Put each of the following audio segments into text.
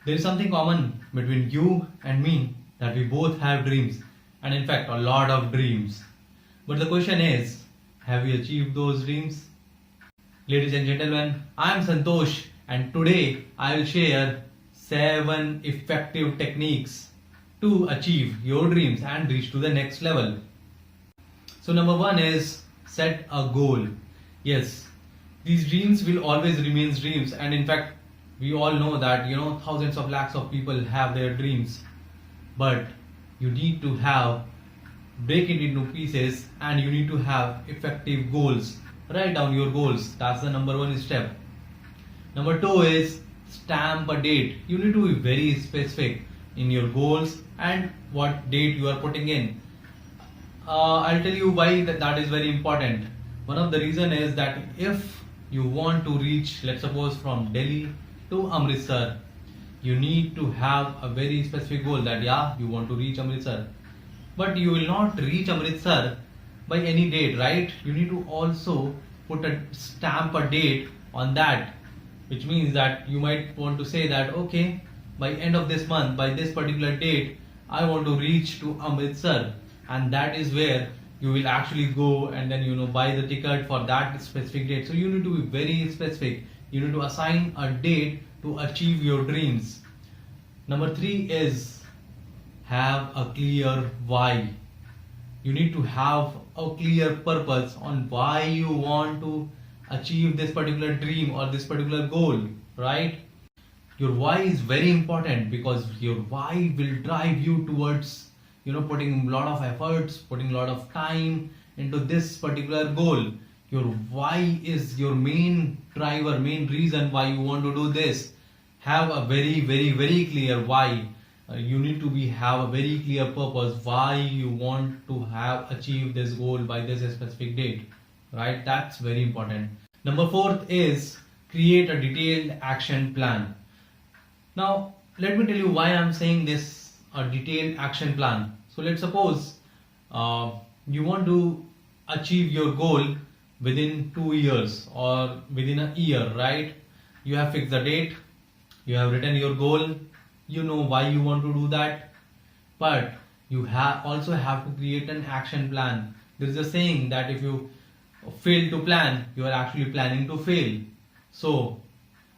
There is something common between you and me, that we both have dreams, and in fact, a lot of dreams. But the question is, have we achieved those dreams? Ladies and gentlemen, I am Santosh, and today I will share 7 effective techniques to achieve your dreams and reach to the next level. So, number 1 is set a goal. Yes, these dreams will always remain dreams, and in fact, we all know that thousands of lakhs of people have their dreams, but you need to have break it into pieces, and you need to have effective goals. Write down your goals. That's the number 1 step. Number 2 is stamp a date. You need to be very specific in your goals and what date you are putting in. I'll tell you why that is very important. One of the reason is that if you want to reach, let's suppose, from Delhi to Amritsar, you need to have a very specific goal that you want to reach Amritsar. But you will not reach Amritsar by any date, right? You need to also stamp a date on that, which means that you might want to say that, okay, by end of this month, by this particular date, I want to reach to Amritsar, and that is where you will actually go and then buy the ticket for that specific date. So you need to be very specific. You need to assign a date to achieve your dreams. Number 3 is have a clear why. You need to have a clear purpose on why you want to achieve this particular dream or this particular goal, right? Your why is very important, because your why will drive you towards putting a lot of efforts, putting a lot of time into this particular goal. Your why is your main driver, main reason why you want to do this. Have a very, very, very clear why. You need to have a very clear purpose why you want to have achieved this goal by this specific date, right? That's very important. Number 4 is create a detailed action plan. Now let me tell you why I'm saying this, a detailed action plan. So let's suppose you want to achieve your goal within 2 years or within a year, right? You have fixed the date, you have written your goal, you know why you want to do that, but you also have to create an action plan. There is a saying that if you fail to plan, you are actually planning to fail. So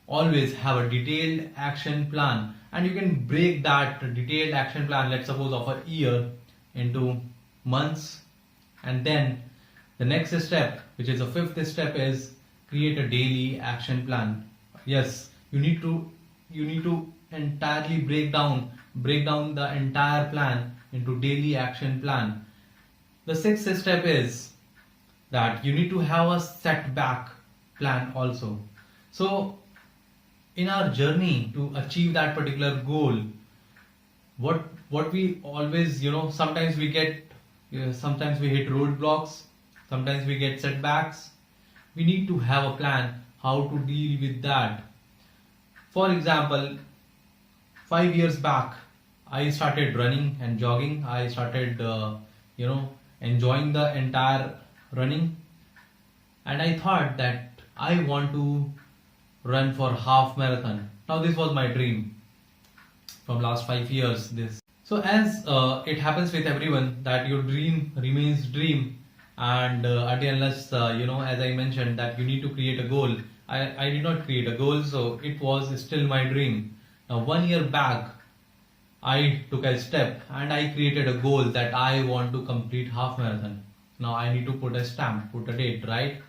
always have a detailed action plan, and you can break that detailed action plan, let's suppose of a year, into months. And then the next step, which is the 5th step, is create a daily action plan. Yes, you need to entirely break down the entire plan into daily action plan. The 6th step is that you need to have a setback plan also. So in our journey to achieve that particular goal, what we always sometimes we get sometimes we hit roadblocks, sometimes we get setbacks. We need to have a plan how to deal with that. For example, 5 years back, I started running and jogging. I started enjoying the entire running, and I thought that I want to run for half marathon. Now this was my dream from last 5 years. So as it happens with everyone, that your dream remains dream, and until unless as I mentioned, that you need to create a goal. I did not create a goal, so it was still my dream. Now 1 year back, I took a step and I created a goal that I want to complete half marathon. Now I need to put a stamp, put a date, right?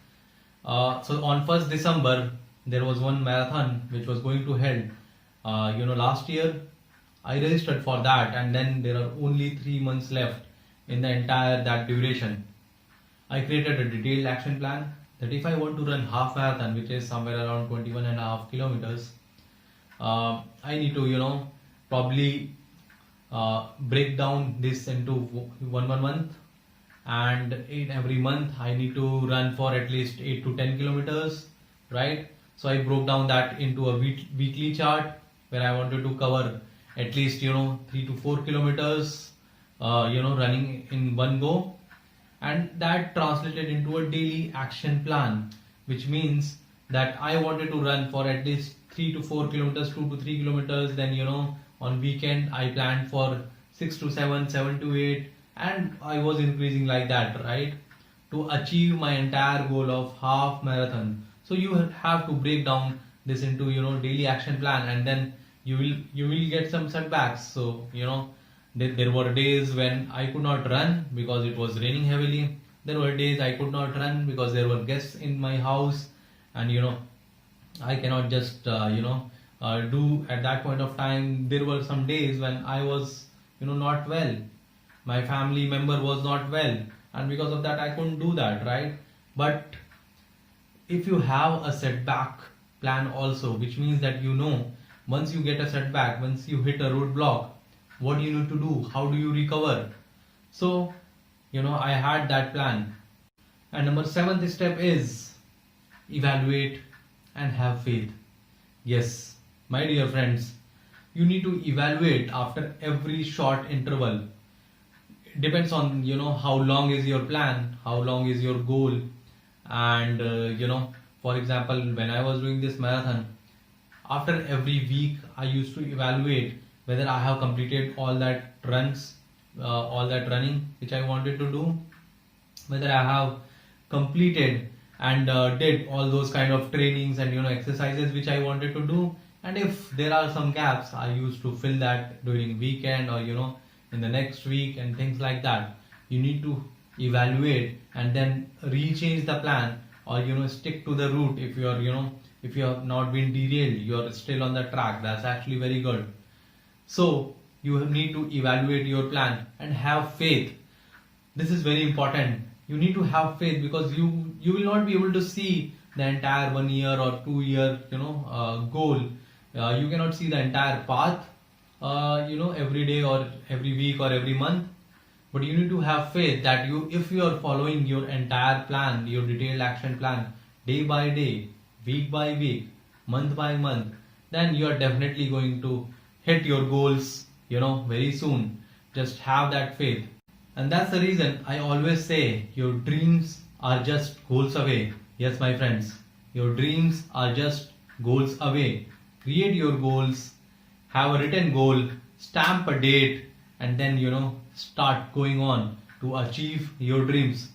So on 1st December, there was one marathon which was going to held. Last year I registered for that, and then there are only 3 months left in the entire that duration. I created a detailed action plan that if I want to run half marathon, which is somewhere around 21.5 kilometers, I need to probably break down this into one month, and in every month I need to run for at least 8 to 10 kilometers, right? So I broke down that into a weekly chart where I wanted to cover at least 3 to 4 kilometers running in one go, and that translated into a daily action plan, which means that I wanted to run for at least 3 to 4 kilometers, 2 to 3 kilometers. Then, on weekend, I planned for 6 to 7, 7 to 8, and I was increasing like that, right? To achieve my entire goal of half marathon. So you have to break down this into, daily action plan, and then you will get some setbacks. So, there were days when I could not run because it was raining heavily. There were days I could not run because there were guests in my house, and I cannot just do at that point of time. There were some days when I was not well. My family member was not well, and because of that I couldn't do that, right? But if you have a setback plan also, which means that once you get a setback, once you hit a roadblock, what do you need to do, how do you recover? So I had that plan. And number seventh step is evaluate and have faith. Yes, my dear friends, you need to evaluate after every short interval. It depends on how long is your plan, how long is your goal. And for example, when I was doing this marathon, after every week I used to evaluate whether I have completed all that running which I wanted to do, whether I have completed and did all those kind of trainings and exercises which I wanted to do. And if there are some gaps, I used to fill that during weekend or in the next week and things like that. You need to evaluate and then rechange the plan, or stick to the route. If you are if you have not been derailed, you are still on the track, that's actually very good. So you need to evaluate your plan and have faith. This is very important. You need to have faith, because you will not be able to see the entire 1 year or 2 year goal. You cannot see the entire path every day or every week or every month. But you need to have faith that if you are following your entire plan, your detailed action plan, day by day, week by week, month by month, then you are definitely going to hit your goals very soon. Just have that faith. And that's the reason I always say your dreams are just goals away. Yes, my friends, your dreams are just goals away. Create your goals, have a written goal, stamp a date, and then start going on to achieve your dreams.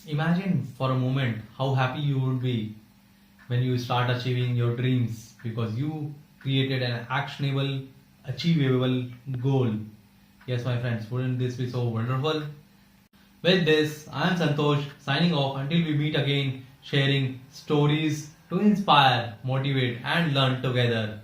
Imagine for a moment how happy you would be when you start achieving your dreams, because you created an actionable, achievable goal. Yes, my friends, wouldn't this be so wonderful? With this, I am Santosh, signing off until we meet again, sharing stories to inspire, motivate, and learn together.